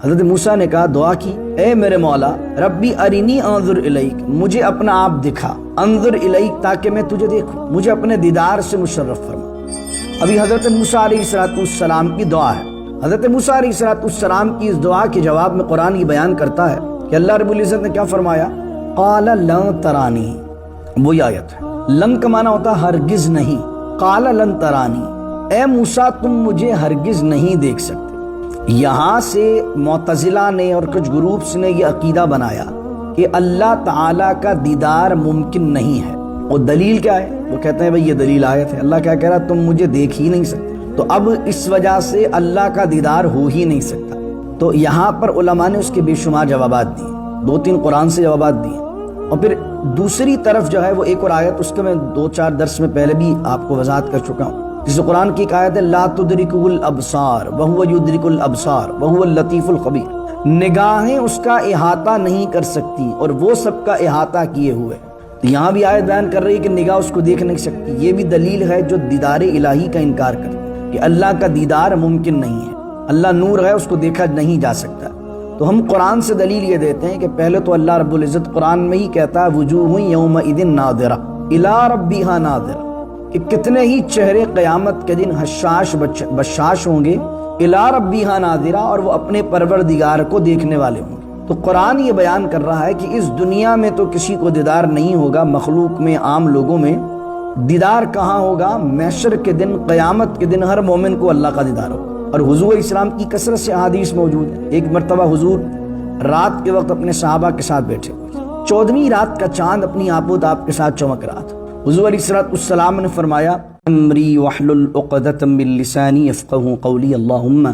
حضرت موسیٰ نے کہا، دعا کی، اے میرے مولا، ربی ارینی انظر الیک، مجھے اپنا آپ دکھا، انظر الیک، تاکہ میں تجھے دیکھوں، مجھے اپنے دیدار سے مشرف فرما۔ ابھی حضرت موسیٰ علیہ السلام کی دعا ہے۔ حضرت موسیٰ علیہ السلام کی اس دعا کے جواب میں قرآن یہ بیان کرتا ہے کہ اللہ رب العزت نے کیا فرمایا، قال لن ترانی، وہی آیت ہے۔ لن کا معنی ہوتا ہے ہرگز نہیں، قال لن ترانی، اے موسیٰ تم مجھے ہرگز نہیں دیکھ سکتے۔ یہاں سے معتزلہ نے اور کچھ گروپس نے یہ عقیدہ بنایا کہ اللہ تعالیٰ کا دیدار ممکن نہیں ہے۔ اور دلیل کیا ہے؟ وہ کہتے ہیں بھئی یہ دلیل آیت ہے، اللہ کیا کہہ رہا، تم مجھے دیکھ ہی نہیں سکتے، تو اب اس وجہ سے اللہ کا دیدار ہو ہی نہیں سکتا۔ تو یہاں پر علماء نے اس کے بے شمار جوابات دیے، 2-3 قرآن سے جوابات دیے، اور پھر دوسری طرف جو ہے وہ ایک اور آیت، اس کے میں 2-4 درس میں پہلے بھی آپ کو وضاحت کر چکا ہوں، جس قرآن کی ایک آیت ہے، لا تدرکہ الابصار وہو یدرک الابصار وہو اللطیف الخبیر، نگاہیں اس کا احاطہ نہیں کر سکتی اور وہ سب کا احاطہ کیے ہوئے۔ تو یہاں بھی آیت بیان کر رہی ہے کہ نگاہ اس کو دیکھ نہیں سکتی۔ یہ بھی دلیل ہے جو دیدار الہی کا انکار کرتا ہے کہ اللہ کا دیدار ممکن نہیں ہے، اللہ نور ہے، اس کو دیکھا نہیں جا سکتا۔ تو ہم قرآن سے دلیل یہ دیتے ہیں کہ پہلے تو اللہ رب العزت قرآن میں ہی کہتا ہے، وجوہ یومئذ ناظرہ الی ربہا ناظرہ، کہ کتنے ہی چہرے قیامت کے دن حشاش بشاش ہوں گے، الی ربہا ناظرہ، اور وہ اپنے پروردگار کو دیکھنے والے ہوں گے۔ تو قرآن یہ بیان کر رہا ہے کہ اس دنیا میں تو کسی کو دیدار نہیں ہوگا، مخلوق میں، عام لوگوں میں دیدار کہاں ہوگا؟ محشر کے دن، قیامت کے دن ہر مومن کو اللہ کا دیدار ہوگا۔ اور حضور علیہ السلام کی کثرت سے احادیث موجود ہے۔ ایک مرتبہ حضور رات کے وقت اپنے صحابہ کے ساتھ بیٹھے ہوئے، 14ویں رات کا چاند اپنی آپ و تاب کے ساتھ چمک رہا تھا۔ حضور علیہ السلام نے فرمایا، امری واحلل عقدۃ من لسانی یفقهوا قولی، اللہم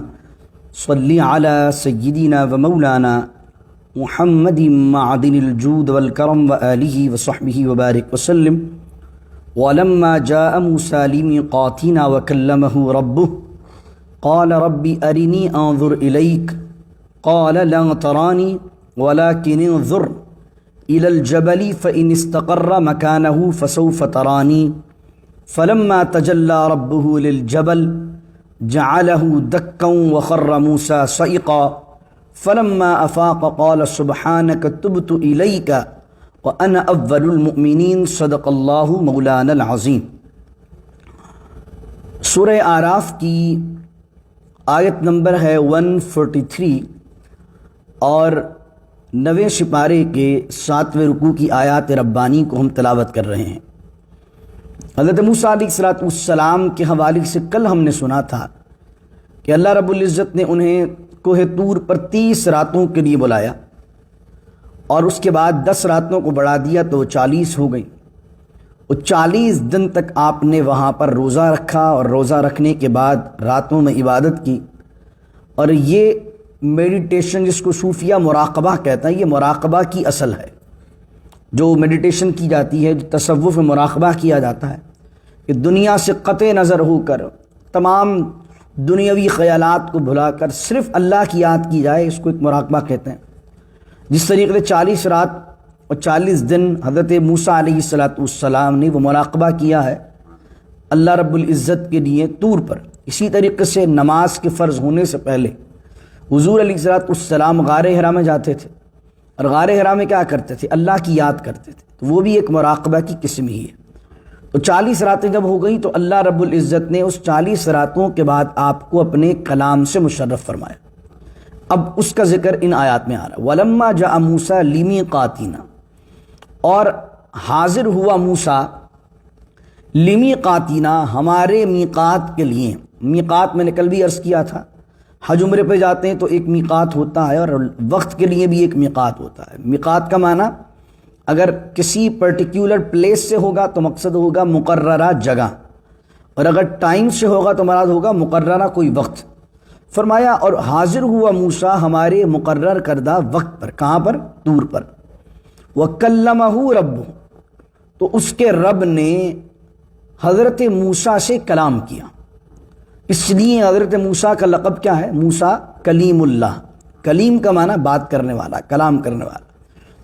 صلی علی سیدنا و مولانا محمد معدن الجود والکرم وآلہ وصحبہ وبارک وسلم۔ ولما جاء موسیٰ لمیقاتنا وکلمہ ربہ قال رب ارنی انظر الیک قال لن ترانی ولكن انظر الى الجبل فإن استقر مكانه فسوف ترانی فلما تجلى ربه للجبل جعله دكا وخر موسى صعقا فلما افاق قال سبحانك تبت اليك وانا اول المؤمنین، صدق اللہ مولانا العظیم۔ سورہ اعراف کی آیت نمبر ہے 143 اور 9ویں سپارے کے 7ویں رکوع کی آیات ربانی کو ہم تلاوت کر رہے ہیں۔ حضرت موسیٰ علیہ السلام کے حوالے سے کل ہم نے سنا تھا کہ اللہ رب العزت نے انہیں کوہ طور پر 30 راتوں کے لیے بلایا، اور اس کے بعد 10 راتوں کو بڑھا دیا تو 40 ہو گئی، اور 40 دن تک آپ نے وہاں پر روزہ رکھا، اور روزہ رکھنے کے بعد راتوں میں عبادت کی۔ اور یہ میڈیٹیشن جس کو صوفیہ مراقبہ کہتا ہے، یہ مراقبہ کی اصل ہے۔ جو میڈیٹیشن کی جاتی ہے، جو تصوف میں مراقبہ کیا جاتا ہے، کہ دنیا سے قطع نظر ہو کر، تمام دنیاوی خیالات کو بھلا کر صرف اللہ کی یاد کی جائے، اس کو ایک مراقبہ کہتے ہیں۔ جس طریقے سے 40 رات اور 40 دن حضرت موسیٰ علیہ السلام نے وہ مراقبہ کیا ہے اللہ رب العزت کے لیے طور پر، اسی طریقے سے نماز کے فرض ہونے سے پہلے حضور علیہ السلام غار حرا میں جاتے تھے، اور غار حرا میں کیا کرتے تھے؟ اللہ کی یاد کرتے تھے، تو وہ بھی ایک مراقبہ کی قسم ہی ہے۔ تو 40 راتیں جب ہو گئیں تو اللہ رب العزت نے اس 40 راتوں کے بعد آپ کو اپنے کلام سے مشرف فرمایا۔ اب اس کا ذکر ان آیات میں آ رہا ہے، وَلَمَّا جَاءَ مُوسَىٰ لِمِيقَاتِنَا، اور حاضر ہوا موسیٰ لِمِيقَاتِنَا، ہمارے میقات کے لیے۔ میقات میں نے کل بھی عرض کیا تھا، حج عمرے پہ جاتے ہیں تو ایک میقات ہوتا ہے، اور وقت کے لیے بھی ایک میقات ہوتا ہے۔ میقات کا معنی اگر کسی پرٹیکولر پلیس سے ہوگا تو مقصد ہوگا مقررہ جگہ، اور اگر ٹائم سے ہوگا تو مراد ہوگا مقررہ کوئی وقت۔ فرمایا اور حاضر ہوا موسیٰ ہمارے مقرر کردہ وقت پر، کہاں پر؟ طور پر۔ وَكَلَّمَهُ رَبُّهُ، تو اس کے رب نے حضرت موسیٰ سے کلام کیا۔ اس لیے حضرت موسیٰ کا لقب کیا ہے؟ موسیٰ کلیم اللہ۔ کلیم کا معنی بات کرنے والا، کلام کرنے والا۔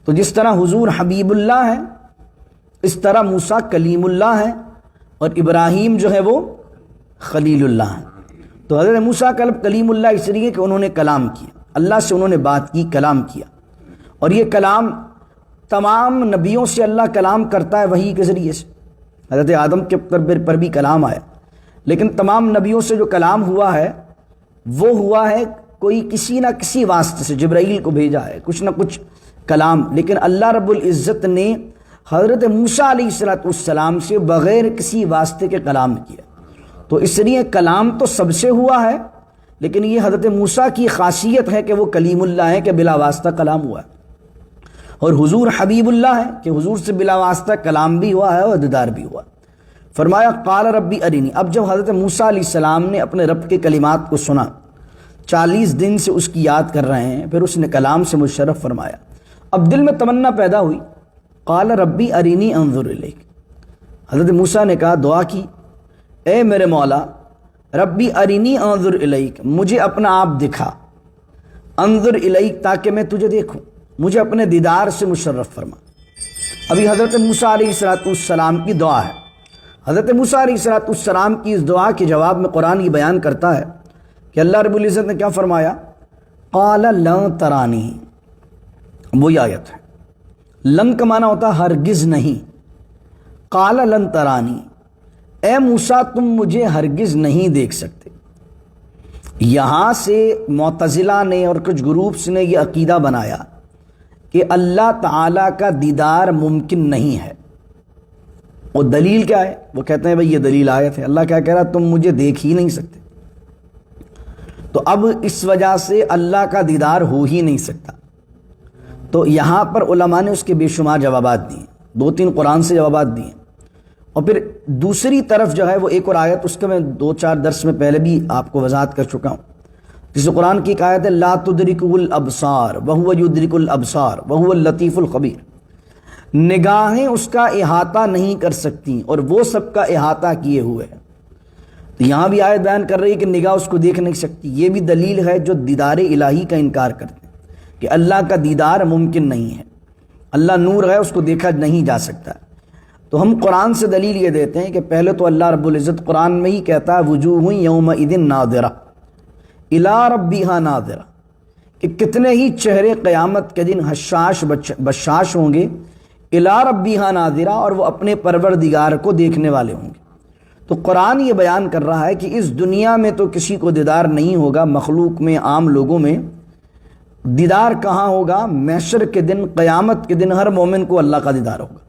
تو جس طرح حضور حبیب اللہ ہے، اس طرح موسیٰ کلیم اللہ ہے، اور ابراہیم جو ہے وہ خلیل اللہ ہے۔ تو حضرت موسیٰ کا لقب کلیم اللہ اس لیے کہ انہوں نے کلام کیا۔ اللہ سے انہوں نے بات کی، کلام کیا، اور یہ کلام تمام نبیوں سے اللہ کلام کرتا ہے وحی کے ذریعے سے۔ حضرت آدم کے پر بھی کلام آیا، لیکن تمام نبیوں سے جو کلام ہوا ہے وہ ہوا ہے کوئی کسی نہ کسی واسطے سے، جبرائیل کو بھیجا ہے، کچھ نہ کچھ کلام، لیکن اللہ رب العزت نے حضرت موسیٰ علیہ السلام سے بغیر کسی واسطے کے کلام کیا۔ تو اس لیے کلام تو سب سے ہوا ہے، لیکن یہ حضرت موسیٰ کی خاصیت ہے کہ وہ کلیم اللہ ہے کہ بلا واسطہ کلام ہوا ہے، اور حضور حبیب اللہ ہے کہ حضور سے بلا واسطہ کلام بھی ہوا ہے اور دیدار بھی ہوا۔ فرمایا قال ربی ارینی، اب جب حضرت موسیٰ علیہ السلام نے اپنے رب کے کلمات کو سنا، 40 دن سے اس کی یاد کر رہے ہیں، پھر اس نے کلام سے مشرف فرمایا، اب دل میں تمنا پیدا ہوئی، قال ربی ارینی انظر الیک، حضرت موسیٰ نے کہا، دعا کی، اے میرے مولا ربی ارینی انظر الیک، مجھے اپنا آپ دکھا، انظر الیک تاکہ میں تجھے دیکھوں، مجھے اپنے دیدار سے مشرف فرما۔ ابھی حضرت موسیٰ علیہ السلام کی دعا ہے۔ حضرت موسیٰ علیہ السلام کی اس دعا کے جواب میں قرآن یہ بیان کرتا ہے کہ اللہ رب العزت نے کیا فرمایا، قال لن ترانی، وہی آیت ہے، لن کا معنی ہوتا ہے ہرگز نہیں، قال لن ترانی، اے موسیٰ تم مجھے ہرگز نہیں دیکھ سکتے۔ یہاں سے معتزلہ نے اور کچھ گروپس نے یہ عقیدہ بنایا کہ اللہ تعالیٰ کا دیدار ممکن نہیں ہے، اور دلیل کیا ہے؟ وہ کہتے ہیں بھئی یہ دلیل آیت ہے، اللہ کیا کہہ رہا، تم مجھے دیکھ ہی نہیں سکتے، تو اب اس وجہ سے اللہ کا دیدار ہو ہی نہیں سکتا۔ تو یہاں پر علماء نے اس کے بے شمار جوابات دیے، 2-3 قرآن سے جوابات دیے، اور پھر دوسری طرف جو ہے وہ ایک اور آیت، اس کے میں 2-4 درس میں پہلے بھی آپ کو وضاحت کر چکا ہوں، جس قرآن کی ایک آیت ہے، لا تدرکہ الابصار وہو یدرک الابصار وہو اللطیف الخبیر، نگاہیں اس کا احاطہ نہیں کر سکتی اور وہ سب کا احاطہ کیے ہوئے ہیں۔ تو یہاں بھی آیت بیان کر رہی ہے کہ نگاہ اس کو دیکھ نہیں سکتی، یہ بھی دلیل ہے جو دیدار الہی کا انکار کرتے ہیں کہ اللہ کا دیدار ممکن نہیں ہے، اللہ نور ہے، اس کو دیکھا نہیں جا سکتا۔ تو ہم قرآن سے دلیل یہ دیتے ہیں کہ پہلے تو اللہ رب العزت قرآن میں ہی کہتا ہے، وجوہ یومئذ ناظرہ الی ربہا ناظرہ، کہ کتنے ہی چہرے قیامت کے دن حشاش بشاش ہوں گے، الی ربہا ناظرہ، اور وہ اپنے پروردگار کو دیکھنے والے ہوں گے۔ تو قرآن یہ بیان کر رہا ہے کہ اس دنیا میں تو کسی کو دیدار نہیں ہوگا، مخلوق میں، عام لوگوں میں دیدار کہاں ہوگا؟ محشر کے دن، قیامت کے دن ہر مومن کو اللہ کا دیدار ہوگا۔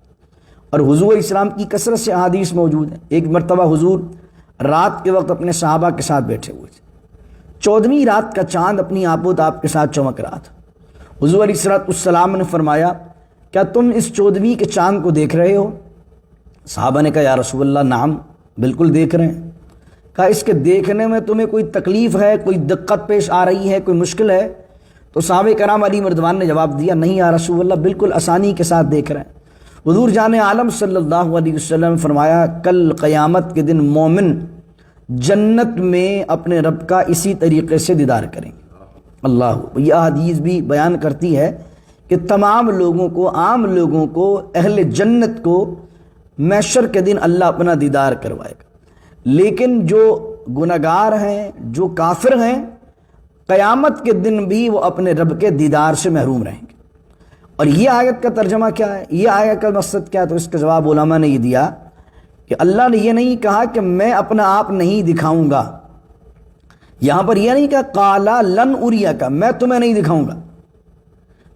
اور حضور اسلام کی کثرت سے احادیث موجود ہیں۔ ایک مرتبہ حضور رات کے وقت اپنے صحابہ کے ساتھ بیٹھے ہوئے تھے، 14ویں رات کا چاند اپنی آپ و تاب کے ساتھ چمک رہا تھا۔ حضور علیہ السلام نے فرمایا، کیا تم اس 14ویں کے چاند کو دیکھ رہے ہو؟ صحابہ نے کہا، یا رسول اللہ نعم، بالکل دیکھ رہے ہیں۔ کہا، اس کے دیکھنے میں تمہیں کوئی تکلیف ہے، کوئی دقت پیش آ رہی ہے، کوئی مشکل ہے؟ تو صحابہ کرام علی مردوان نے جواب دیا، نہیں یا رسول اللہ، بالکل آسانی کے ساتھ دیکھ رہے ہیں۔ حضور جان عالم صلی اللہ علیہ وسلم نے فرمایا، کل قیامت کے دن مومن جنت میں اپنے رب کا اسی طریقے سے دیدار کریں گے۔ اللہ، یہ حدیث بھی بیان کرتی ہے کہ تمام لوگوں کو، عام لوگوں کو، اہل جنت کو محشر کے دن اللہ اپنا دیدار کروائے گا، لیکن جو گنہگار ہیں، جو کافر ہیں، قیامت کے دن بھی وہ اپنے رب کے دیدار سے محروم رہیں گے۔ اور یہ آیت کا ترجمہ کیا ہے، یہ آیت کا مقصد کیا ہے؟ تو اس کا جواب علماء نے یہ دیا کہ اللہ نے یہ نہیں کہا کہ میں اپنا آپ نہیں دکھاؤں گا، یہاں پر یہ نہیں کہا قالا لن اریک، میں تمہیں نہیں دکھاؤں گا،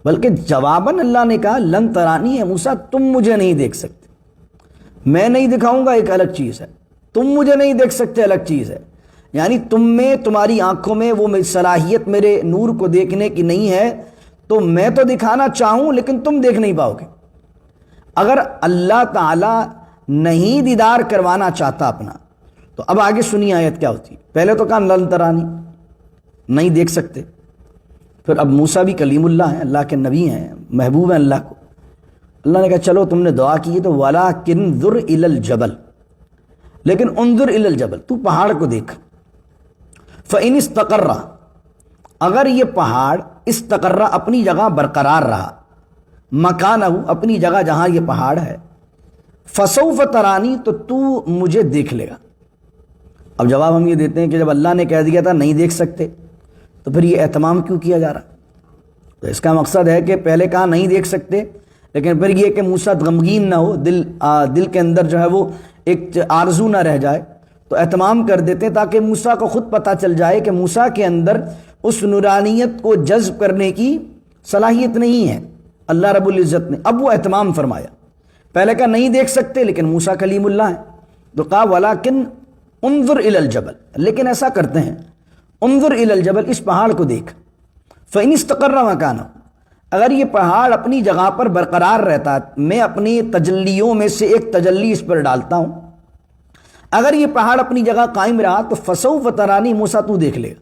بلکہ جواباً اللہ نے کہا لن ترانی ہے موسیٰ، تم مجھے نہیں دیکھ سکتے۔ میں نہیں دکھاؤں گا ایک الگ چیز ہے، تم مجھے نہیں دیکھ سکتے الگ چیز ہے، یعنی تم میں، تمہاری آنکھوں میں وہ صلاحیت میرے نور کو دیکھنے کی نہیں ہے، تو میں تو دکھانا چاہوں لیکن تم دیکھ نہیں پاؤ گے۔ اگر اللہ تعالیٰ نہیں دیدار کروانا چاہتا اپنا، تو اب آگے سنی آیت کیا ہوتی ہے۔ پہلے تو کہا لن ترانی، نہیں دیکھ سکتے، پھر اب موسیٰ بھی کلیم اللہ ہیں، اللہ کے نبی ہیں، محبوب ہیں اللہ کو۔ اللہ نے کہا چلو تم نے دعا کی ہے تو وَلَٰكِنْ انظُرْ إِلَى الْجَبَلِ، لیکن انظر إِلَى الْجَبَلِ، تو پہاڑ کو دیکھ، فَإِنِ اسْتَقَرَّ، اگر یہ پہاڑ استقرہ اپنی جگہ برقرار رہا، مکانہ اپنی جگہ جہاں یہ پہاڑ ہے، فسوف ترانی، تو مجھے دیکھ لے گا۔ اب جواب ہم یہ دیتے ہیں کہ جب اللہ نے کہہ دیا تھا نہیں دیکھ سکتے، تو پھر یہ اہتمام کیوں کیا جا رہا؟ تو اس کا مقصد ہے کہ پہلے کہا نہیں دیکھ سکتے، لیکن پھر یہ کہ موسیٰ غمگین نہ ہو، دل کے اندر جو ہے وہ ایک آرزو نہ رہ جائے، تو اہتمام کر دیتے تاکہ موسیٰ کو خود پتہ چل جائے کہ موسیٰ کے اندر اس نورانیت کو جذب کرنے کی صلاحیت نہیں ہے اللہ رب العزت نے۔ اب وہ اہتمام فرمایا، پہلے کہا نہیں دیکھ سکتے لیکن موسیٰ کلیم اللہ ہے، تو کہا وَلَكِنْ انظر الی الجبل، لیکن ایسا کرتے ہیں، انظر الی الجبل، اس پہاڑ کو دیکھ، فَإِنِ اسْتَقَرَّ مَكَانَهُ، اگر یہ پہاڑ اپنی جگہ پر برقرار رہتا، میں اپنی تجلیوں میں سے ایک تجلی اس پر ڈالتا ہوں، اگر یہ پہاڑ اپنی جگہ قائم رہا تو فَسَوْفَ تَرَانِي، موسیٰ تو دیکھ لے گا۔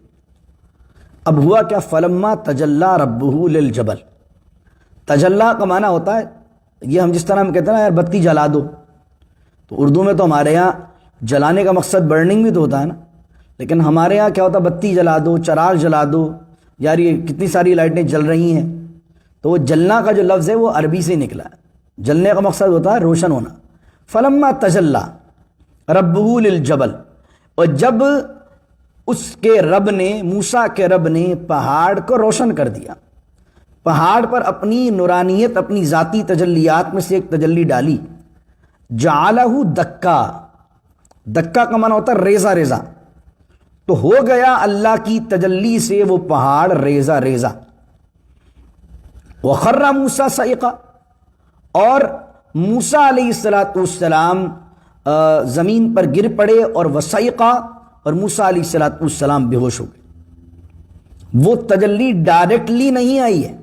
اب ہوا کیا، فَلَمَّا تَجَلَّى رَبُّهُ لِلْجَبَلِ، تجلی کا معنی ہوتا ہے، یہ ہم جس طرح ہم کہتے ہیں نا یار بتی جلا دو، تو اردو میں تو ہمارے ہاں جلانے کا مقصد برننگ بھی تو ہوتا ہے نا، لیکن ہمارے ہاں کیا ہوتا ہے، بتی جلا دو، چراغ جلا دو، یار یہ کتنی ساری لائٹیں جل رہی ہیں، تو وہ جلنا کا جو لفظ ہے وہ عربی سے نکلا ہے، جلنے کا مقصد ہوتا ہے روشن ہونا۔ فلما تجلی ربہ للجبل، اور جب اس کے رب نے، موسیٰ کے رب نے پہاڑ کو روشن کر دیا، پہاڑ پر اپنی نورانیت، اپنی ذاتی تجلیات میں سے ایک تجلی ڈالی، جعلہ دکا، دکا کا معنی ہوتا ہے ریزہ ریزہ، تو ہو گیا اللہ کی تجلی سے وہ پہاڑ ریزہ ریزہ۔ وخر موسیٰ صعقا، اور موسیٰ علیہ السلام زمین پر گر پڑے، اور وصعقا، اور موسیٰ علیہ السلام بے ہوش ہو گئے۔ وہ تجلی ڈائریکٹلی نہیں آئی ہے،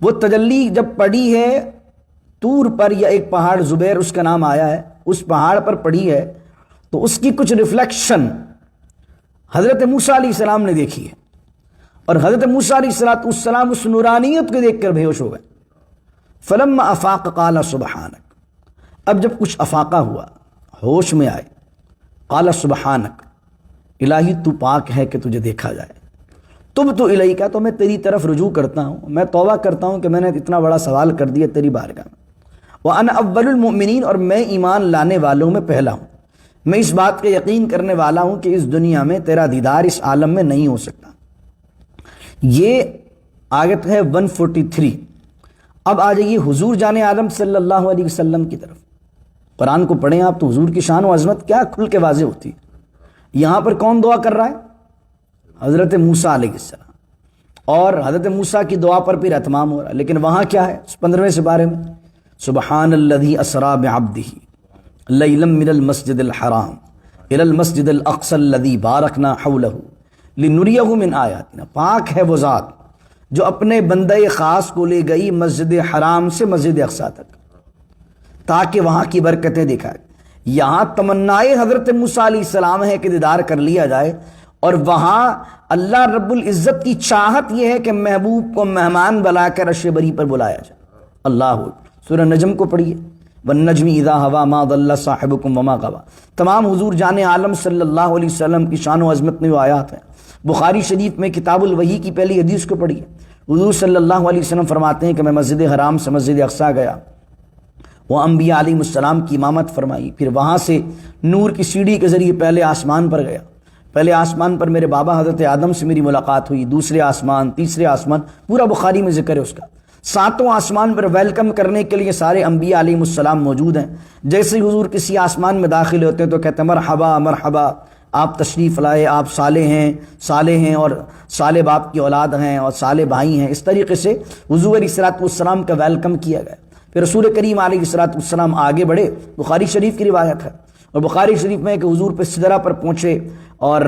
وہ تجلی جب پڑی ہے طور پر، یا ایک پہاڑ زبیر اس کا نام آیا ہے، اس پہاڑ پر پڑی ہے، تو اس کی کچھ ریفلیکشن حضرت موسیٰ علیہ السلام نے دیکھی ہے، اور حضرت موسیٰ علیہ السلام اس نورانیت کو دیکھ کر بے ہوش ہو گئے۔ فلما افاق قال سبحانک، اب جب کچھ افاقہ ہوا، ہوش میں آئے، قال سبحانک، الہی تو پاک ہے کہ تجھے دیکھا جائے، تبت الیک، تو میں تیری طرف رجوع کرتا ہوں، میں توبہ کرتا ہوں کہ میں نے اتنا بڑا سوال کر دیا تیری بارگاہ میں، وانا اول المؤمنین، اور میں ایمان لانے والوں میں پہلا ہوں، میں اس بات کا یقین کرنے والا ہوں کہ اس دنیا میں تیرا دیدار اس عالم میں نہیں ہو سکتا۔ یہ آیت ہے 143۔ اب آ جائیے حضور جان عالم صلی اللہ علیہ وسلم کی طرف، قرآن کو پڑھیں آپ تو حضور کی شان و عظمت کیا کھل کے واضح ہوتی ہے۔ یہاں پر کون دعا کر رہا ہے؟ حضرت موسیٰ علیہ السلام، اور حضرت موسیٰ کی دعا پر پھر اہتمام ہو رہا ہے، لیکن وہاں کیا ہے 15ویں سپارے میں، سبحان الذی اسریٰ بعبدہ لیلا من المسجد الحرام الی المسجد الاقصی الذی بارکنا حولہ لنریہ من آیاتنا، پاک ہے وہ ذات جو اپنے بندہ خاص کو لے گئی مسجد حرام سے مسجد اقصی تک تاکہ وہاں کی برکتیں دکھائے۔ یہاں تمنائے حضرت موسیٰ علیہ السلام ہے کہ دیدار کر لیا جائے، اور وہاں اللہ رب العزت کی چاہت یہ ہے کہ محبوب کو مہمان بلا کر عرش بری پر بلایا جائے۔ اللہ سورہ نجم کو پڑھیے، والنجم اذا ہوا ما ضل صاحبکم وما غوا، تمام حضور جان عالم صلی اللہ علیہ وسلم کی شان و عظمت میں وہ آیات ہیں۔ بخاری شریف میں کتاب الوحی کی پہلی حدیث کو پڑھیے، حضور صلی اللہ علیہ وسلم فرماتے ہیں کہ میں مسجد حرام سے مسجد اقصی گیا، وہ انبیاء علیہ السلام کی امامت فرمائی، پھر وہاں سے نور کی سیڑھی کے ذریعے پہلے آسمان پر گیا، پہلے آسمان پر میرے بابا حضرت آدم سے میری ملاقات ہوئی، دوسرے آسمان، تیسرے آسمان، پورا بخاری میں ذکر ہے اس کا، ساتوں آسمان پر ویلکم کرنے کے لیے سارے انبیاء علیہ السلام موجود ہیں۔ جیسے ہی حضور کسی آسمان میں داخل ہوتے ہیں تو کہتے ہیں مرحبا مرحبا، آپ تشریف لائے، آپ صالح ہیں اور صالح باپ کی اولاد ہیں اور صالح بھائی ہیں۔ اس طریقے سے حضور علیہ السلام کا ویلکم کیا گیا۔ پھر رسول کریم علیہ السلام آگے بڑھے، بخاری شریف کی روایت ہے، اور بخاری شریف میں کہ حضور پہ سدرہ پر پہنچے، اور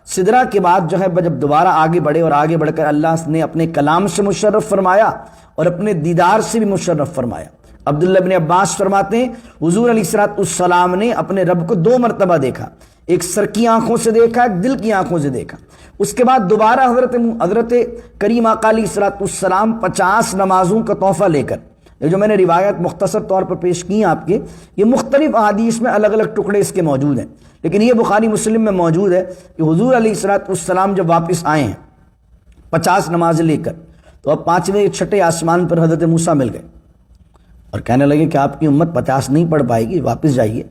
سدرہ کے بعد جو ہے جب دوبارہ آگے بڑھے، اور آگے بڑھ کر اللہ نے اپنے کلام سے مشرف فرمایا اور اپنے دیدار سے بھی مشرف فرمایا۔ عبداللہ بن عباس فرماتے ہیں حضور علیہ السلام نے اپنے رب کو 2 مرتبہ دیکھا، ایک سر کی آنکھوں سے دیکھا، ایک دل کی آنکھوں سے دیکھا۔ اس کے بعد دوبارہ حضرت کریم آقا علیہ السلام 50 نمازوں کا تحفہ لے کر، یہ جو میں نے روایت مختصر طور پر پیش کی ہیں آپ کے، یہ مختلف احادیث میں الگ الگ ٹکڑے اس کے موجود ہیں، لیکن یہ بخاری مسلم میں موجود ہے کہ حضور علیہ السلام جب واپس آئے ہیں 50 نمازیں لے کر، تو اب 5ویں 6ٹھے آسمان پر حضرت موسیٰ مل گئے، اور کہنے لگے کہ آپ کی امت 50 نہیں پڑھ پائے گی، واپس جائیے،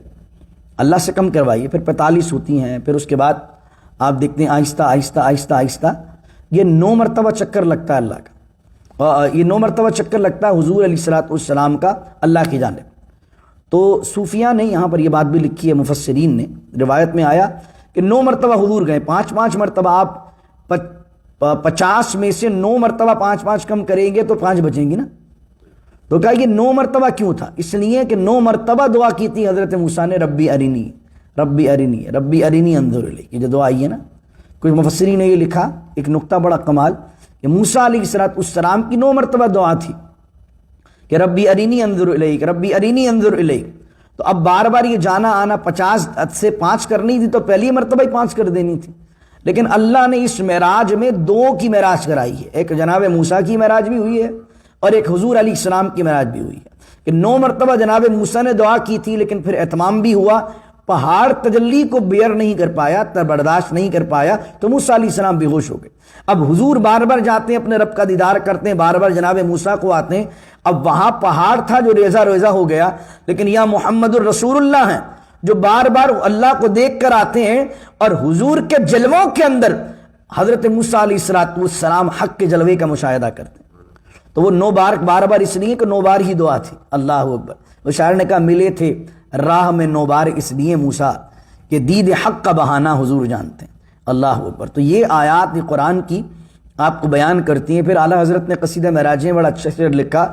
اللہ سے کم کروائیے۔ پھر 45 ہوتی ہیں، پھر اس کے بعد آپ دیکھتے ہیں آہستہ آہستہ آہستہ آہستہ یہ 9 مرتبہ چکر لگتا ہے اللہ کا، اور یہ 9 مرتبہ چکر لگتا ہے حضور علیہ الصلوۃ والسلام کا اللہ کی جانب۔ تو صوفیہ نے یہاں پر یہ بات بھی لکھی ہے، مفسرین نے، روایت میں آیا کہ 9 مرتبہ حضور گئے، 5 مرتبہ، آپ 50 میں سے 9 مرتبہ 5 کم کریں گے تو 5 بچیں گی نا۔ تو کہا یہ 9 مرتبہ کیوں تھا؟ اس لیے کہ 9 مرتبہ دعا کی تھی حضرت موسیٰ نے، ربی ارینی ربی ارینی ربی ارینی انظر الیک، یہ جو دعا آئی ہے نا۔ کچھ مفسرین نے یہ لکھا ایک نقطہ بڑا کمال، کہ موسیٰ علیہ السلام کی 9 مرتبہ دعا تھی کہ ربی ارینی انظر الیک ربی ارینی انظر الیک۔ تو اب بار بار یہ جانا آنا 50 سے 5 کرنی تھی تو پہلی مرتبہ ہی 5 کر دینی تھی، لیکن اللہ نے اس معراج میں 2 کی معراج کرائی ہے، ایک جناب موسیٰ کی معراج بھی ہوئی ہے اور ایک حضور علیہ السلام کی معراج بھی ہوئی ہے، کہ 9 مرتبہ جناب موسیٰ نے دعا کی تھی، لیکن پھر اہتمام بھی ہوا، پہاڑ تجلی کو بیئر نہیں کر پایا، برداشت نہیں کر پایا، تو موسیٰ علیہ السلام بے ہوش ہو گئے۔ اب حضور بار بار جاتے ہیں، اپنے رب کا دیدار کرتے ہیں، بار بار جناب موسیٰ کو آتے ہیں، اب وہاں پہاڑ تھا جو ریزہ ریزہ ہو گیا، لیکن یہاں محمد الرسول اللہ ہیں جو بار بار اللہ کو دیکھ کر آتے ہیں، اور حضور کے جلووں کے اندر حضرت موسیٰ علیہ السلام حق کے جلوے کا مشاہدہ کرتے ہیں۔ تو وہ 9 بار اس لیے کہ 9 بار ہی دعا تھی۔ اللہ اکبر۔ وہ شاعر نے کہا ملے تھے راہ میں 9 بار اس لیے موسیٰ کہ دید حق کا بہانہ حضور جانتے ہیں۔ اللہ اکبر۔ تو یہ آیات قرآن کی آپ کو بیان کرتی ہیں۔ پھر اعلیٰ حضرت نے قصیدہ معراج میں بڑا اچھا شعر لکھا،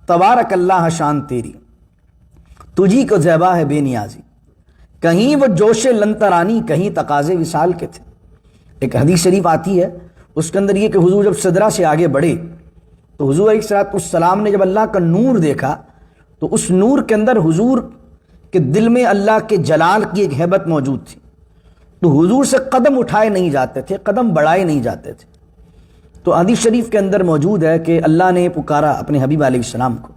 تبارک اللہ شان تیری تجھی کو زیبا ہے بے نیازی، کہیں وہ جوش لنترانی کہیں تقاضے وصال کے تھے۔ ایک حدیث شریف آتی ہے، اس کے اندر یہ کہ حضور جب صدرہ سے آگے بڑھے تو حضور علیہ السلام نے جب اللہ کا نور دیکھا تو اس نور کے اندر حضور کے دل میں اللہ کے جلال کی ایک ہیبت موجود تھی، تو حضور سے قدم اٹھائے نہیں جاتے تھے، قدم بڑھائے نہیں جاتے تھے۔ تو حدیث شریف کے اندر موجود ہے کہ اللہ نے پکارا اپنے حبیب علیہ السلام کو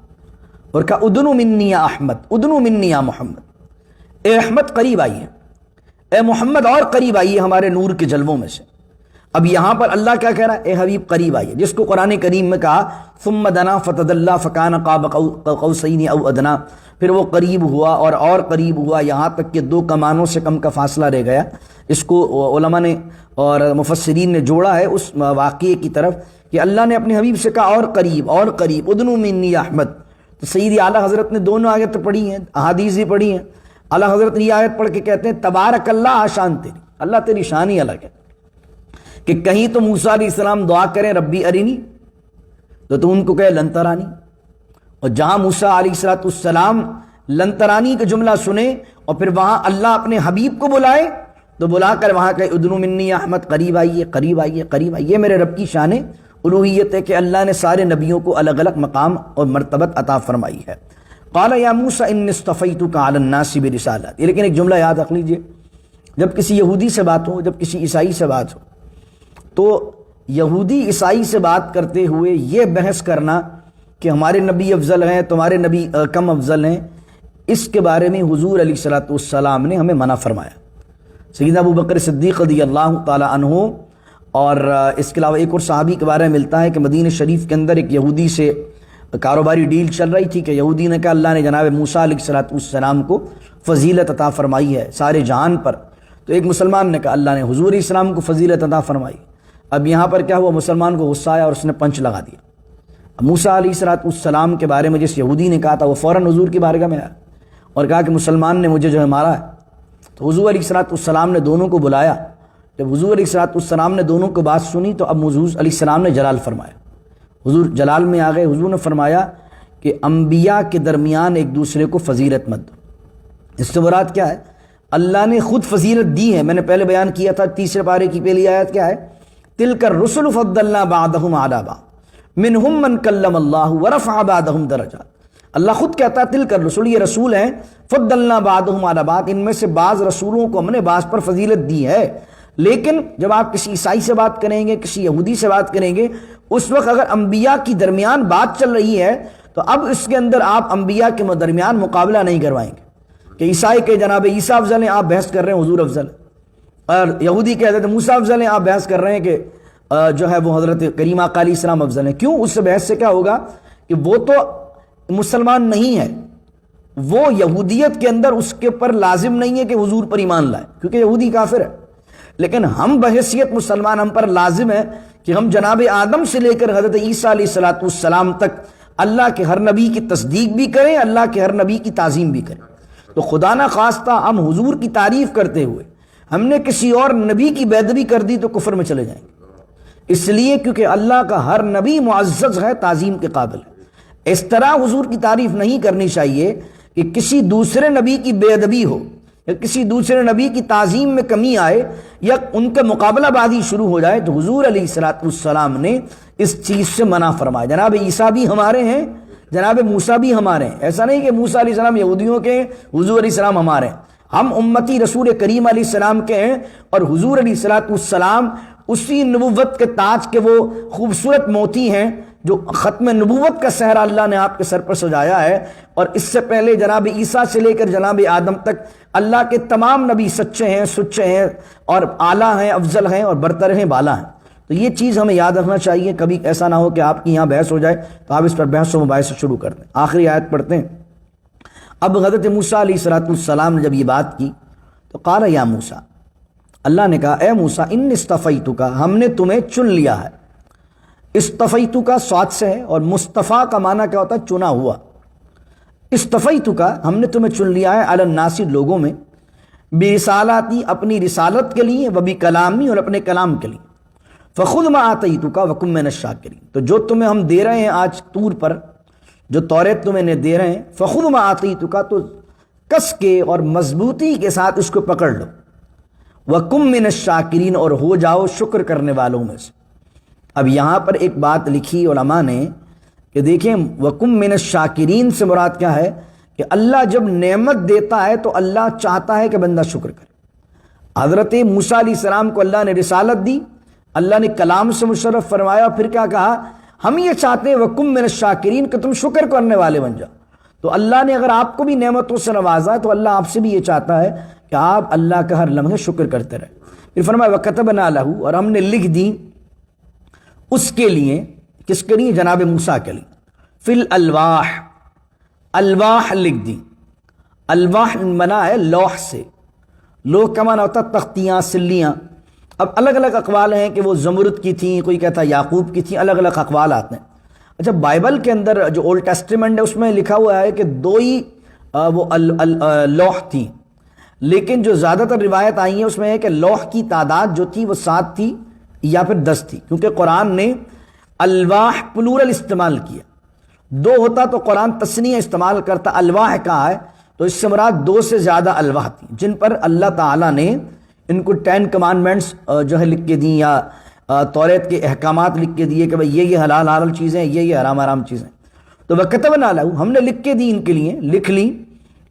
اور کہا ادنو منی یا احمد، ادنو منی یا محمد، اے احمد قریب آئیے، اے محمد اور قریب آئیے ہمارے نور کے جلووں میں سے۔ اب یہاں پر اللہ کیا کہہ رہا ہے؟ اے حبیب قریب آئیے، جس کو قرآن کریم میں کہا ثم دنا فتدلی فکان قاب قوسین او ادنا، پھر وہ قریب ہوا اور قریب ہوا، یہاں تک کہ 2 کمانوں سے کم کا فاصلہ رہ گیا۔ اس کو علماء نے اور مفسرین نے جوڑا ہے اس واقعے کی طرف کہ اللہ نے اپنے حبیب سے کہا اور قریب ادنو منی احمد۔ تو سیدی اعلیٰ حضرت نے دونوں آیت پڑھی ہیں، احادیث بھی پڑھی ہیں۔ اعلیٰ حضرت نے یہ آیت پڑھ کے کہتے ہیں تبارک اللہ شان تیری، اللہ تیری شان ہی الگ ہے، کہ کہیں تو موسیٰ علیہ السلام دعا کریں ربی ارینی تو ان کو کہے لن ترانی، اور جہاں موسیٰ علیہ السلام لن ترانی کا جملہ سنے اور پھر وہاں اللہ اپنے حبیب کو بلائے تو بلا کر وہاں کہ ادنو منی احمد قریب آئیے قریب آئیے قریب آئیے۔ یہ میرے رب کی شان الوہیت ہے کہ اللہ نے سارے نبیوں کو الگ الگ مقام اور مرتبت عطا فرمائی ہے۔ قال یا موسیٰ انی اصطفیتک علی الناس برسالتی، لیکن ایک جملہ یاد رکھ لیجئے، جب کسی یہودی سے بات ہو، جب کسی عیسائی سے بات ہو، تو یہودی عیسائی سے بات کرتے ہوئے یہ بحث کرنا کہ ہمارے نبی افضل ہیں تمہارے نبی کم افضل ہیں، اس کے بارے میں حضور علیہ السلام نے ہمیں منع فرمایا۔ سیدنا ابو بکر صدیق رضی اللہ تعالی عنہ اور اس کے علاوہ ایک اور صحابی کے بارے میں ملتا ہے کہ مدینہ شریف کے اندر ایک یہودی سے کاروباری ڈیل چل رہی تھی کہ یہودی نے کہا اللہ نے جناب موسیٰ علیہ السلام کو فضیلت عطا فرمائی ہے سارے جہان پر، تو ایک مسلمان نے کہا اللہ نے حضور علیہ السلام کو فضیلت عطا فرمائی۔ اب یہاں پر کیا ہوا، مسلمان کو غصہ آیا اور اس نے پنچ لگا دیا۔ موسیٰ علیہ السلام کے بارے میں جس یہودی نے کہا تھا وہ فوراً حضور کی بارگاہ میں آیا اور کہا کہ مسلمان نے مجھے جو ہے مارا ہے۔ تو حضور علیہ السلام نے دونوں کو بلایا، جب حضور علیہ السلام نے دونوں کو بات سنی تو اب حضور علیہ السلام نے جلال فرمایا، حضور جلال میں آ گئے، حضور نے فرمایا کہ انبیاء کے درمیان ایک دوسرے کو فضیلت مت دو۔ اس سے مراد کیا ہے؟ اللہ نے خود فضیلت دی ہے، میں نے پہلے بیان کیا تھا، تیسرے پارے کی پہلی آیت کیا ہے؟ تلک الرسل فضلنا بعضهم علی بعض منہم من کلم اللہ ورفع بعضهم درجات۔ اللہ خود کہتا ہے تلک الرسل، یہ رسول ہیں، فضلنا بعضهم علی بعض، ان میں سے بعض رسولوں کو ہم نے بعض پر فضیلت دی ہے۔ لیکن جب آپ کسی عیسائی سے بات کریں گے، کسی یہودی سے بات کریں گے، اس وقت اگر انبیاء کی درمیان بات چل رہی ہے تو اب اس کے اندر آپ انبیاء کے درمیان مقابلہ نہیں کروائیں گے کہ عیسائی کے جناب عیسیٰ افضل ہیں، آپ بحث کر رہے ہیں حضور افضل ہے، اور یہودی کے حضرت موسیٰ افضل ہیں، آپ بحث کر رہے ہیں کہ جو ہے وہ حضرت کریم آقا علیہ السلام افضل ہیں۔ کیوں؟ اس سے بحث سے کیا ہوگا کہ وہ تو مسلمان نہیں ہے، وہ یہودیت کے اندر اس کے پر لازم نہیں ہے کہ حضور پر ایمان لائے کیونکہ یہودی کافر ہے، لیکن ہم بحیثیت مسلمان ہم پر لازم ہے کہ ہم جناب آدم سے لے کر حضرت عیسیٰ علیہ السلام تک اللہ کے ہر نبی کی تصدیق بھی کریں، اللہ کے ہر نبی کی تعظیم بھی کریں۔ تو خدا نہ خواستہ ہم حضور کی تعریف کرتے ہوئے ہم نے کسی اور نبی کی بےادبی کر دی تو کفر میں چلے جائیں گے، اس لیے کیونکہ اللہ کا ہر نبی معزز ہے، تعظیم کے قابل ہے۔ اس طرح حضور کی تعریف نہیں کرنی چاہیے کہ کسی دوسرے نبی کی بے ادبی ہو یا کسی دوسرے نبی کی تعظیم میں کمی آئے یا ان کا مقابلہ بازی شروع ہو جائے۔ تو حضور علیہ السلام نے اس چیز سے منع فرمایا۔ جناب عیسیٰ بھی ہمارے ہیں، جناب موسیٰ بھی ہمارے ہیں، ایسا نہیں کہ موسیٰ علیہ السلام یہودیوں کے ہیں، حضور علیہ السلام ہمارے ہیں۔ ہم امتی رسول کریم علیہ السلام کے ہیں، اور حضور علیہ السلام اسی نبوت کے تاج کے وہ خوبصورت موتی ہیں جو ختم نبوت کا صحرا اللہ نے آپ کے سر پر سجایا ہے۔ اور اس سے پہلے جناب عیسیٰ سے لے کر جناب آدم تک اللہ کے تمام نبی سچے ہیں، سچے ہیں اور اعلیٰ ہیں، افضل ہیں اور برتر ہیں، بالا ہیں۔ تو یہ چیز ہمیں یاد رکھنا چاہیے، کبھی ایسا نہ ہو کہ آپ کی یہاں بحث ہو جائے تو آپ اس پر بحث و مباحثہ شروع کر دیں۔ آخری آیت پڑھتے ہیں۔ اب حضرت موسیٰ علیہ السلام نے جب یہ بات کی تو قال یا موسیٰ، اللہ نے کہا اے موسیٰ ان اصطفیتک، ہم نے تمہیں چن لیا ہے۔ اصطفیتک صاد سے ہے، اور مصطفیٰ کا معنی کیا ہوتا ہے؟ چنا ہوا۔ اصطفیتک ہم نے تمہیں چن لیا ہے علی الناس، لوگوں میں، برسالاتی اپنی رسالت کے لیے، وبکلامی اور اپنے کلام کے لیے، فخذ ما آتیتک وکن من الشاکرین، تو جو تمہیں ہم دے رہے ہیں آج طور پر، جو توریت تمہیں دے رہے ہیں، فخذ ما آتیتک، تو کس کے اور مضبوطی کے ساتھ اس کو پکڑ لو، وکن من الشاکرین، اور ہو جاؤ شکر کرنے والوں میں سے۔ اب یہاں پر ایک بات لکھی علماء نے کہ دیکھیں وکن من الشاکرین سے مراد کیا ہے کہ اللہ جب نعمت دیتا ہے تو اللہ چاہتا ہے کہ بندہ شکر کرے۔ حضرت موسیٰ علیہ السلام کو اللہ نے رسالت دی، اللہ نے کلام سے مشرف فرمایا، پھر کیا کہا؟ ہم یہ چاہتے ہیں وکن من الشاکرین کہ تم شکر کرنے والے بن جاؤ۔ تو اللہ نے اگر آپ کو بھی نعمتوں سے نوازا ہے تو اللہ آپ سے بھی یہ چاہتا ہے کہ آپ اللہ کا ہر لمحے شکر کرتے رہیں۔ پھر فرمایا وَكَتَبْنَا لَهُ، اور ہم نے لکھ دی اس کے لیے، کس کے لیے؟ جناب موسیٰ کے لیے، فی الالواح، الواح لکھ دی۔ الواح بنا ہے لوح سے، لوح کا معنی ہوتا ہے تختیاں، سلیاں۔ اب الگ الگ اقوال ہیں کہ وہ زمرد کی تھیں، کوئی کہتا ہے یعقوب کی تھیں، الگ الگ اقوال آتے ہیں۔ اچھا بائبل کے اندر جو اولڈ ٹیسٹیمنٹ ہے اس میں لکھا ہوا ہے کہ 2 ہی وہ لوح تھیں، لیکن جو زیادہ تر روایت آئی ہیں اس میں ہے کہ لوح کی تعداد جو تھی وہ 7 تھی یا پھر 10 تھی، کیونکہ قرآن نے الواح پلورل استعمال کیا۔ 2 ہوتا تو قرآن تثنیہ استعمال کرتا، الواح کہا ہے تو اس سے مراد 2 سے زیادہ الواح تھی جن پر اللہ تعالیٰ نے ان کو 10 کمانڈمنٹس جو ہے لکھ کے دیں، یا توریت کے احکامات لکھ کے دیے کہ بھئی یہ حلال حلال چیزیں، یہ حرام حرام چیزیں۔ تو وَكَتَبْنَا لَهُ، ہم نے لکھ کے دی ان کے لیے، لکھ لی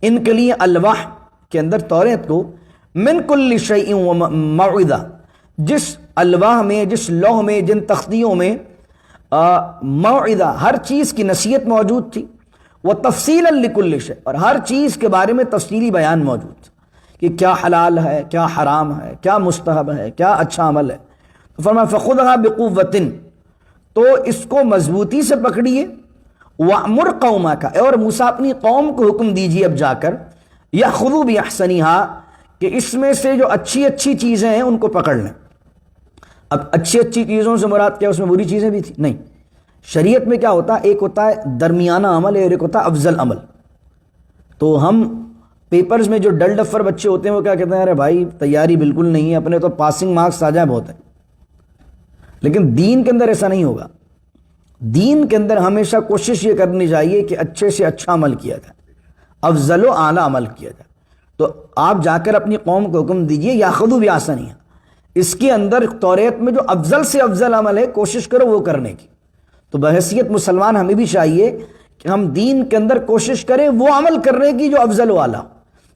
ان کے لیے الواح کے اندر توریت کو، من کل شیء وموعظہ، جس الواح میں، جس لوح میں، جن تختیوں میں موعظہ، ہر چیز کی نصیحت موجود تھی، وتفصیلا لکل شیء، اور ہر چیز کے بارے میں تفصیلی بیان موجود تھا کہ کیا حلال ہے، کیا حرام ہے، کیا مستحب ہے، کیا اچھا عمل ہے۔ تو فرمایا فخذھا بقوۃ، تو اس کو مضبوطی سے پکڑیے، وامر قومک، اور موسیٰ اپنی قوم کو حکم دیجیے اب جا کر، یاخذوا باحسنھا، کہ اس میں سے جو اچھی اچھی چیزیں ہیں ان کو پکڑ لیں۔ اب اچھی اچھی چیزوں سے مراد کیا؟ اس میں بری چیزیں بھی تھیں؟ نہیں، شریعت میں کیا ہوتا ہے، ایک ہوتا ہے درمیانہ عمل اور ایک ہوتا ہے افضل عمل۔ تو ہم پیپرز میں جو ڈل ڈفر بچے ہوتے ہیں وہ کیا کہتے ہیں، ارے بھائی تیاری بالکل نہیں ہے، اپنے تو پاسنگ مارکس آ جائیں بہت ہے۔ لیکن دین کے اندر ایسا نہیں ہوگا۔ دین کے اندر ہمیشہ کوشش یہ کرنی چاہیے کہ اچھے سے اچھا عمل کیا جائے، افضل و اعلیٰ عمل کیا جائے۔ تو آپ جا کر اپنی قوم کو حکم دیجئے یاخذوا باحسنھا، اس کے اندر توریت میں جو افضل سے افضل عمل ہے کوشش کرو وہ کرنے کی۔ تو بحیثیت مسلمان ہمیں بھی چاہیے کہ ہم دین کے اندر کوشش کریں وہ عمل کرنے کی جو افضل و اعلیٰ۔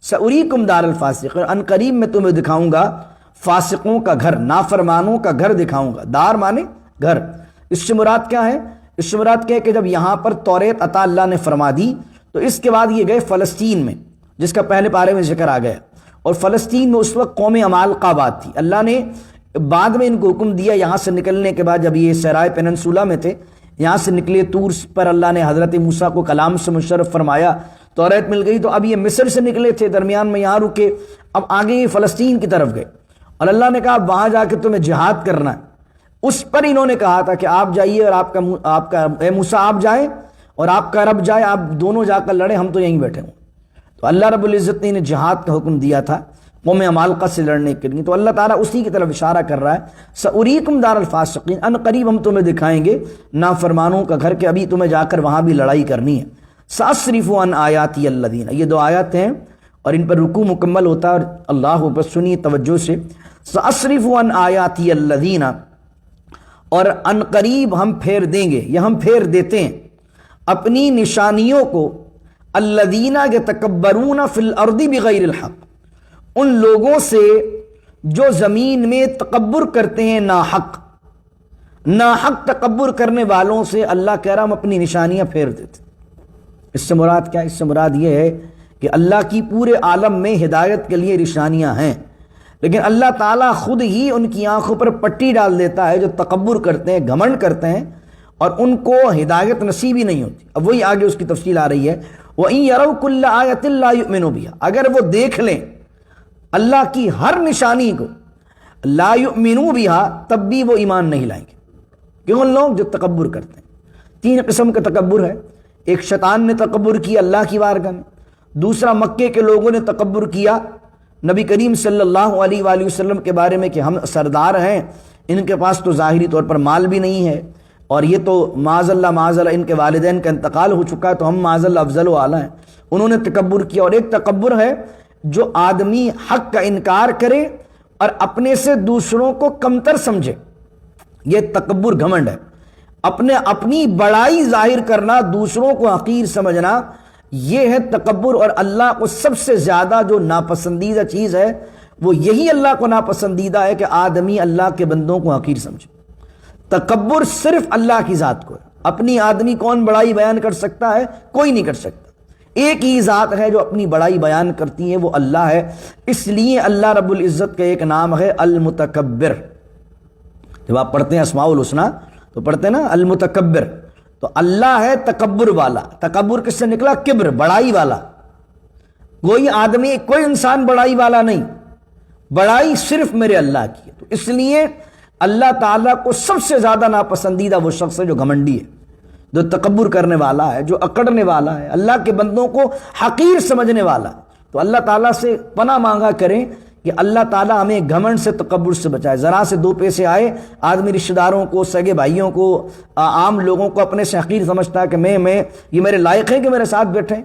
سأریکم دار الفاسقین، ان قریب میں تمہیں دکھاؤں گا فاسقوں کا گھر، نافرمانوں کا گھر دکھاؤں گا۔ دار مانے گھر۔ اس سے مراد کیا ہے؟ اس سے مراد کیا ہے کہ جب یہاں پر توریت عطا اللہ نے فرما دی تو اس کے بعد یہ گئے فلسطین میں، جس کا پہلے پارے میں ذکر آ گیا، اور فلسطین میں اس وقت قوم عمالقہ آباد تھی۔ اللہ نے بعد میں ان کو حکم دیا یہاں سے نکلنے کے بعد، جب یہ سرائے پیننسولا میں تھے، یہاں سے نکلے طور پر، اللہ نے حضرت موسیٰ کو کلام سے مشرف فرمایا، توریت مل گئی، تو اب یہ مصر سے نکلے تھے، درمیان میں یہاں رکے، اب آگے یہ فلسطین کی طرف گئے، اور اللہ نے کہا وہاں جا کے تمہیں جہاد کرنا ہے، اس پر انہوں نے کہا تھا کہ آپ جائیے اور آپ کا اے موسیٰ آپ جائیں اور آپ کا رب جائے، آپ دونوں جا کر لڑیں، ہم تو یہیں بیٹھے ہوں۔ تو اللہ رب العزت نے انہیں جہاد کا حکم دیا تھا قوم عمالقہ سے لڑنے کے لیے۔ تو اللہ تعالیٰ اسی کی طرف اشارہ کر رہا ہے، سأریکم دار الفاسقین، ان قریب ہم تمہیں دکھائیں گے نافرمانوں کا گھر، کہ ابھی تمہیں جا کر وہاں بھی لڑائی کرنی ہے۔ سأصرف عن آیاتی الذین، یہ دو آیات ہیں اور ان پر رکوع مکمل ہوتا ہے، اور اللہ اکبر سنیے توجہ سے، سأصرف عن آیاتی الذین، اور ان قریب ہم پھیر دیں گے یا ہم پھیر دیتے ہیں اپنی نشانیوں کو، الذین یتکبرون فی الارض بغیر الحق، ان لوگوں سے جو زمین میں تکبر کرتے ہیں ناحق تکبر کرنے والوں سے اللہ کہہ رہا ہم اپنی نشانیاں پھیر دیتے۔ اس سے مراد کیا؟ اس سے مراد یہ ہے کہ اللہ کی پورے عالم میں ہدایت کے لیے نشانیاں ہیں، لیکن اللہ تعالیٰ خود ہی ان کی آنکھوں پر پٹی ڈال دیتا ہے جو تکبر کرتے ہیں، گھمنڈ کرتے ہیں، اور ان کو ہدایت نصیب ہی نہیں ہوتی۔ اب وہی آگے اس کی تفصیل آ رہی ہے، وَإِن يَرَوْا كُلَّ آيَةٍ لَا يُؤْمِنُوا بِهَا، اگر وہ دیکھ لیں اللہ کی ہر نشانی کو، لا یؤمنوا بها، تب بھی وہ ایمان نہیں لائیں گے۔ کیوں؟ لوگ جو تکبر کرتے ہیں، تین قسم کا تکبر ہے، ایک شیطان نے تکبر کیا اللہ کی بارگاہ میں، دوسرا مکے کے لوگوں نے تکبر کیا نبی کریم صلی اللہ علیہ وآلہ وسلم کے بارے میں کہ ہم سردار ہیں، ان کے پاس تو ظاہری طور پر مال بھی نہیں ہے، اور یہ تو معاذ اللہ ان کے والدین کا انتقال ہو چکا ہے، تو ہم معاذ اللہ افضل و اعلیٰ ہیں، انہوں نے تکبر کیا۔ اور ایک تکبر ہے جو آدمی حق کا انکار کرے اور اپنے سے دوسروں کو کمتر سمجھے، یہ تکبر گھمنڈ ہے، اپنی بڑائی ظاہر کرنا، دوسروں کو حقیر سمجھنا، یہ ہے تکبر۔ اور اللہ کو سب سے زیادہ جو ناپسندیدہ چیز ہے وہ یہی اللہ کو ناپسندیدہ ہے کہ آدمی اللہ کے بندوں کو حقیر سمجھے۔ تکبر صرف اللہ کی ذات کو ہے، اپنی آدمی کون بڑائی بیان کر سکتا ہے؟ کوئی نہیں کر سکتا، ایک ہی ذات ہے جو اپنی بڑائی بیان کرتی ہے، وہ اللہ ہے۔ اس لیے اللہ رب العزت کا ایک نام ہے المتکبر۔ جب آپ پڑھتے ہیں اسماء الحسنی تو پڑھتے ہیں نا المتکبر، تو اللہ ہے تکبر والا۔ تکبر کس سے نکلا؟ کبر، بڑائی والا۔ کوئی آدمی، کوئی انسان بڑائی والا نہیں، بڑائی صرف میرے اللہ کی ہے۔ تو اس لیے اللہ تعالیٰ کو سب سے زیادہ ناپسندیدہ وہ شخص ہے جو گھمنڈی ہے، جو تکبر کرنے والا ہے، جو اکڑنے والا ہے، اللہ کے بندوں کو حقیر سمجھنے والا۔ تو اللہ تعالیٰ سے پناہ مانگا کریں کہ اللہ تعالیٰ ہمیں گھمنڈ سے، تکبر سے بچائے۔ ذرا سے دو پیسے آئے، آدمی رشتہ داروں کو، سگے بھائیوں کو، عام لوگوں کو اپنے سے حقیر سمجھتا ہے کہ میں یہ میرے لائق ہے کہ میرے ساتھ بیٹھیں،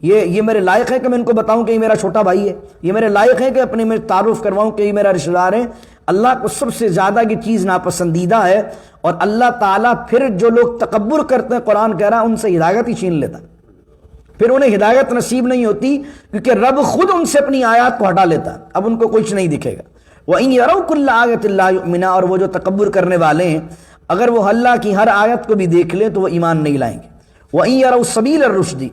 یہ میرے لائق ہے کہ میں ان کو بتاؤں کہ یہ میرا چھوٹا بھائی ہے، یہ میرے لائق ہے کہ اپنے میں تعارف کرواؤں کہ یہ میرا رشتہ دار ہے۔ اللہ کو سب سے زیادہ یہ چیز ناپسندیدہ ہے، اور اللہ تعالیٰ پھر جو لوگ تکبر کرتے ہیں، قرآن کہہ رہا ہے ان سے ہدایت ہی چھین لیتا ہے، پھر انہیں ہدایت نصیب نہیں ہوتی، کیونکہ رب خود ان سے اپنی آیات کو ہٹا لیتا ہے، اب ان کو کچھ نہیں دکھے گا۔ وَإِن يَرَوْا كُلَّ آيَةٍ لَا يُؤْمِنُوا، اور وہ جو تکبر کرنے والے ہیں اگر وہ اللہ کی ہر آیت کو بھی دیکھ لیں تو وہ ایمان نہیں لائیں گے۔ وَإِن يَرَوْا سَبِيلَ الرُّشْدِ،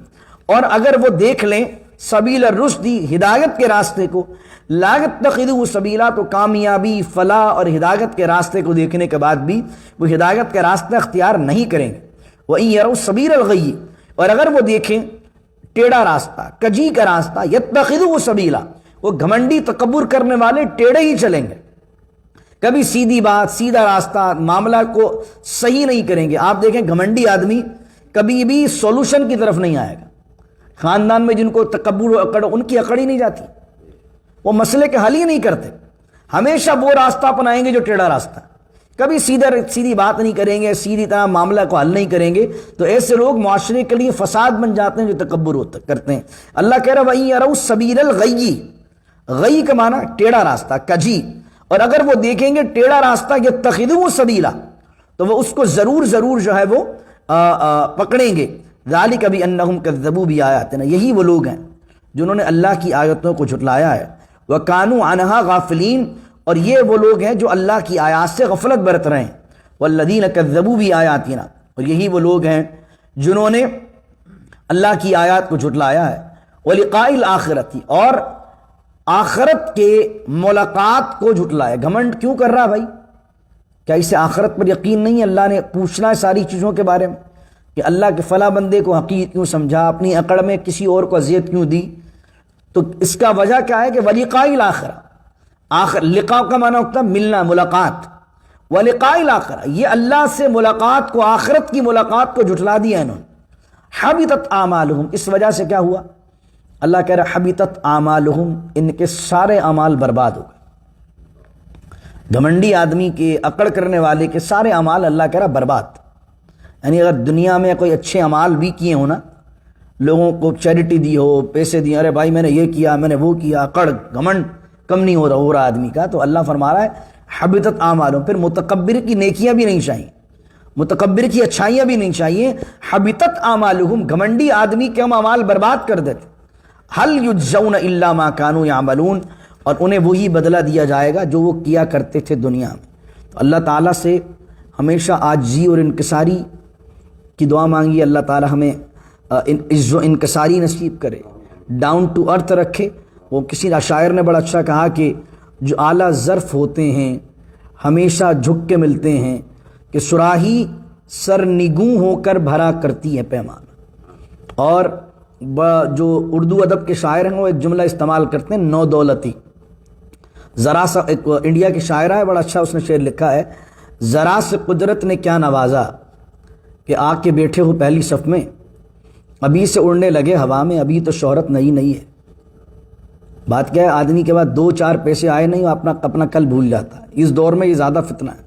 اور اگر وہ دیکھ لیں سبیل الرشد، ہدایت کے راستے کو، لا يتخذوا سبیلا، تو کامیابی، فلاح اور ہدایت کے راستے کو دیکھنے کے بعد بھی وہ ہدایت کے راستہ اختیار نہیں کریں گے۔ وَإِن يَرَوْا سَبِيلَ الْغَيِّ، اور اگر وہ دیکھیں ٹیڑھا راستہ، کجی کا راستہ، يتخذوا سبیلا، وہ گھمنڈی تکبر کرنے والے ٹیڑھے ہی چلیں گے، کبھی سیدھی بات، سیدھا راستہ، معاملہ کو صحیح نہیں کریں گے۔ آپ دیکھیں گھمنڈی آدمی کبھی بھی سولوشن کی طرف نہیں آئے گا۔ خاندان میں جن کو تکبر و اکڑ، ان کی اکڑ ہی نہیں جاتی، وہ مسئلے کے حل ہی نہیں کرتے، ہمیشہ وہ راستہ اپنائیں گے جو ٹیڑھا راستہ، کبھی سیدھی بات نہیں کریں گے، سیدھی طرح معاملہ کو حل نہیں کریں گے۔ تو ایسے لوگ معاشرے کے لیے فساد بن جاتے ہیں جو تکبر کرتے ہیں۔ اللہ کہہ رہا ہے وَإِن يَرَوْا سَبِيلَ الْغَيِّ، غی کا معنی ٹیڑھا راستہ، کجی، اور اگر وہ دیکھیں گے ٹیڑھا راستہ يَتَّخِذُوهُ سَبِيلًا، تو وہ اس کو ضرور جو ہے وہ پکڑیں گے۔ ذَلِكَ بِأَنَّهُمْ كَذَّبُوا بِآيَاتِنَا، یہی وہ لوگ ہیں جنہوں نے اللہ کی آیتوں کو جھٹلایا ہے۔ وَكَانُوا عَنْهَا غَافِلِينَ، اور یہ وہ لوگ ہیں جو اللہ کی آیات سے غفلت برت رہے ہیں۔ وَالَّذِينَ كَذَّبُوا بِآيَاتِنَا، اور یہی وہ لوگ ہیں جنہوں نے اللہ کی آیات کو جھٹلایا ہے۔ وَلِقَاءِ الْآخِرَةِ، اور آخرت کے ملاقات کو جھٹلایا۔ گھمنڈ کیوں کر رہا بھائی؟ کیا اسے آخرت پر یقین نہیں ہے؟ اللہ نے پوچھنا ہے ساری چیزوں کے بارے میں کہ اللہ کے فلاں بندے کو حقیر کیوں سمجھا، اپنی اکڑ میں کسی اور کو اذیت کیوں دی؟ تو اس کا وجہ کیا ہے کہ وَلِقَاءِ الْآخِرَةِ، لقاء کا معنی ہوتا ہے ملنا، ملاقات۔ ولقاء الآخرہ، یہ اللہ سے ملاقات کو، آخرت کی ملاقات کو جھٹلا دیا انہوں نے۔ حبطت اعمالہم، اس وجہ سے کیا ہوا؟ اللہ کہہ رہا حبطت اعمالہم، ان کے سارے اعمال برباد ہو گئے۔ گھمنڈی آدمی کے، اکڑ کرنے والے کے سارے اعمال اللہ کہہ رہا برباد۔ یعنی اگر دنیا میں کوئی اچھے اعمال بھی کیے ہوں نا، لوگوں کو چیریٹی دی ہو، پیسے دیے، ارے بھائی میں نے یہ کیا، میں نے وہ کیا، اکڑ گھمنڈ کم نہیں ہو رہا آدمی کا، تو اللہ فرما رہا ہے حبطت اعمالہم۔ پھر متکبر کی نیکیاں بھی نہیں چاہیے، متکبر کی اچھائیاں بھی نہیں چاہیے۔ حبطت اعمالہم، گھمنڈی آدمی کے ہم اعمال برباد کر دیتے۔ هل یجزون الا ما كانوا يعملون، اور انہیں وہی بدلہ دیا جائے گا جو وہ کیا کرتے تھے دنیا میں۔ تو اللہ تعالیٰ سے ہمیشہ عاجزی اور انکساری کی دعا مانگی، اللہ تعالیٰ ہمیں عز و انکساری نصیب کرے، ڈاؤن ٹو ارتھ رکھے۔ وہ کسی شاعر نے بڑا اچھا کہا کہ جو اعلیٰ ظرف ہوتے ہیں ہمیشہ جھک کے ملتے ہیں، کہ صراحی سرنگوں ہو کر بھرا کرتی ہے پیمان۔ اور جو اردو ادب کے شاعر ہیں وہ ایک جملہ استعمال کرتے ہیں، نو دولتی۔ ذرا سا، ایک انڈیا کی شاعرہ ہے، بڑا اچھا اس نے شعر لکھا ہے، ذرا سے قدرت نے کیا نوازا کہ آ کے بیٹھے ہو پہلی صف میں، ابھی سے اڑنے لگے ہوا میں، ابھی تو شہرت نہیں ہے۔ بات کیا ہے، آدمی کے بعد 2-4 پیسے آئے نہیں، وہ اپنا کل بھول جاتا ہے۔ اس دور میں یہ زیادہ فتنہ ہے۔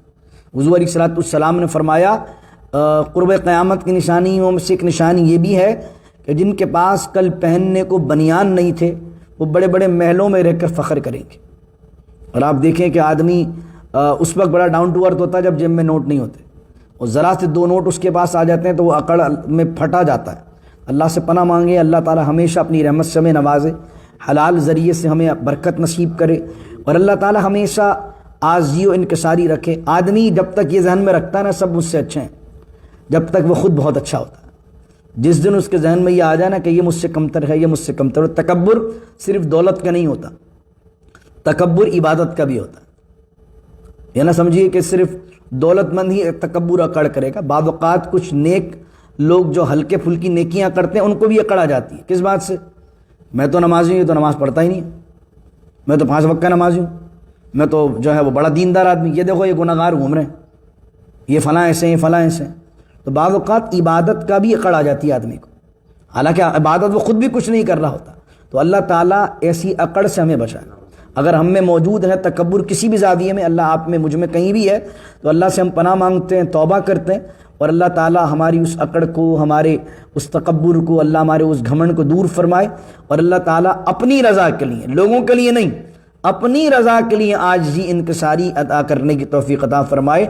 حضور علیہ الصلوۃ والسلام نے فرمایا قرب قیامت کی نشانیوں میں سے ایک نشانی یہ بھی ہے کہ جن کے پاس کل پہننے کو بنیان نہیں تھے وہ بڑے بڑے محلوں میں رہ کر فخر کریں گے۔ اور آپ دیکھیں کہ آدمی اس وقت بڑا ڈاؤن ٹو ارتھ ہوتا ہے جب جیب میں نوٹ نہیں ہوتے، اور ذرا سے 2 نوٹ اس کے پاس آ جاتے ہیں تو وہ اکڑ میں پھٹا جاتا ہے۔ اللہ سے پناہ مانگے، اللہ تعالی ہمیشہ اپنی رحمت سے ہمیں نوازے، حلال ذریعے سے ہمیں برکت نصیب کرے، اور اللہ تعالی ہمیشہ عاجزی و انکساری رکھے۔ آدمی جب تک یہ ذہن میں رکھتا ہے نا سب مجھ سے اچھے ہیں، جب تک وہ خود بہت اچھا ہوتا ہے۔ جس دن اس کے ذہن میں یہ آ جائے نا کہ یہ مجھ سے کمتر ہے، یہ مجھ سے کمتر ہے۔ تکبر صرف دولت کا نہیں ہوتا، تکبر عبادت کا بھی ہوتا ہے۔ یہ نہ سمجھیے کہ صرف دولت مند ہی تکبر اکڑ کرے گا، بعض اوقات کچھ نیک لوگ جو ہلکے پھلکی نیکیاں کرتے ہیں ان کو بھی اکڑ آ جاتی ہے۔ کس بات سے؟ میں تو نمازی ہوں، یہ تو نماز پڑھتا ہی نہیں ہے، میں تو 5 وقت کا نمازی ہوں، میں تو جو ہے وہ بڑا دیندار آدمی، یہ دیکھو یہ گناہ گار گھوم رہے ہیں، یہ فلاں ایسے ہیں، یہ فلاں ایسے ہیں۔ تو بعض اوقات عبادت کا بھی اکڑ آ جاتی ہے آدمی کو، حالانکہ عبادت وہ خود بھی کچھ نہیں کر رہا ہوتا۔ تو اللہ تعالیٰ ایسی اکڑ سے ہمیں بچائے۔ اگر ہم میں موجود ہے تکبر کسی بھی زاویے میں، اللہ آپ میں، مجھ میں کہیں بھی ہے، تو اللہ سے ہم پناہ مانگتے ہیں، توبہ کرتے ہیں، اور اللہ تعالیٰ ہماری اس اکڑ کو، ہمارے اس تکبر کو، اللہ ہمارے اس گھمنڈ کو دور فرمائے، اور اللہ تعالیٰ اپنی رضا کے لیے، لوگوں کے لیے نہیں، اپنی رضا کے لیے عاجزی انکساری ادا کرنے کی توفیق عطا فرمائے۔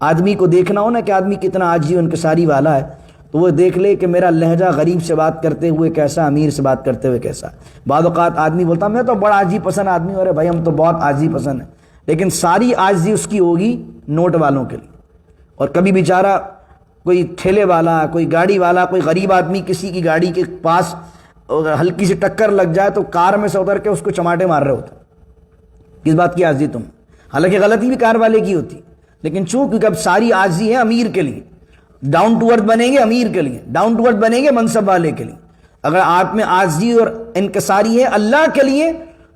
آدمی کو دیکھنا ہو نا کہ آدمی کتنا عاجزی و انکساری والا ہے، تو وہ دیکھ لے کہ میرا لہجہ غریب سے بات کرتے ہوئے کیسا، امیر سے بات کرتے ہوئے کیسا۔ بعض اوقات آدمی بولتا میں تو بڑا عاجزی پسند آدمی ہوں، ارے بھائی ہم تو بہت عاجزی پسند ہیں، لیکن ساری عاجزی اس کی ہوگی نوٹ والوں کے لیے۔ اور کبھی بیچارہ کوئی ٹھیلے والا، کوئی گاڑی والا، کوئی غریب آدمی کسی کی گاڑی کے پاس ہلکی سی ٹکر لگ جائے تو کار میں سے اتر کے اس کو چماٹے مار رہے ہوتے ہیں۔ کس بات کی عاجزی تم؟ حالانکہ غلطی بھی کار والے کی ہوتی، لیکن چونکہ اب ساری عاجزی ہے امیر کے لیے، ڈاؤن ٹو ارتھ بنیں گے امیر کے لیے، ڈاؤن ٹو ارتھ بنیں گے منصب والے کے لیے۔ اگر آپ میں عاجزی اور انکساری ہے اللہ کے لیے،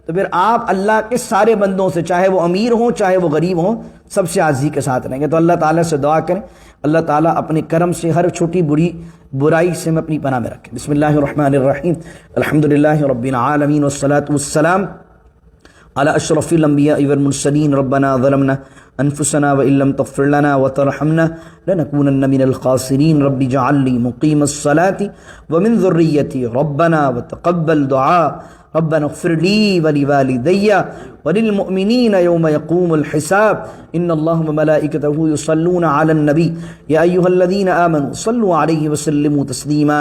تو پھر آپ اللہ کے سارے بندوں سے، چاہے وہ امیر ہوں چاہے وہ غریب ہوں، سب سے عاجزی کے ساتھ رہیں گے۔ تو اللہ تعالیٰ سے دعا کریں اللہ تعالیٰ اپنے کرم سے ہر چھوٹی بڑی برائی سے ہمیں اپنی پناہ میں رکھے۔ بسم اللہ الرحمن الرحیم، الحمدللہ رب العالمین والصلاة والسلام على اشرف الانبیاء والمرسلین۔ ربنا ظلمنا انفسنا وان لم تغفر لنا وترحمنا لنكونن من الخاسرین۔ رب اجعل لي مقيم الصلاة ومن ذريتي ربنا وتقبل دعاء۔ ربنا اغفر لي ولوالدي وللمؤمنين يوم يقوم الحساب۔ ان الله وملائكته يصلون على النبي يا ايها الذين آمنوا صلوا عليه وسلموا تسليما۔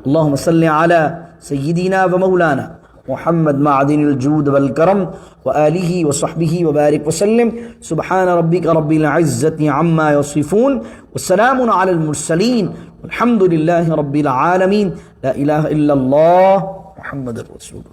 اللهم صل على سيدنا ومولانا محمد معدن الجود والکرم وآلہ وصحبہ وبارک وسلم۔ سبحان ربک رب العزة عما یصفون وسلام علی المرسلین والحمد للہ رب العالمین۔ لا الہ الا اللہ محمد رسول۔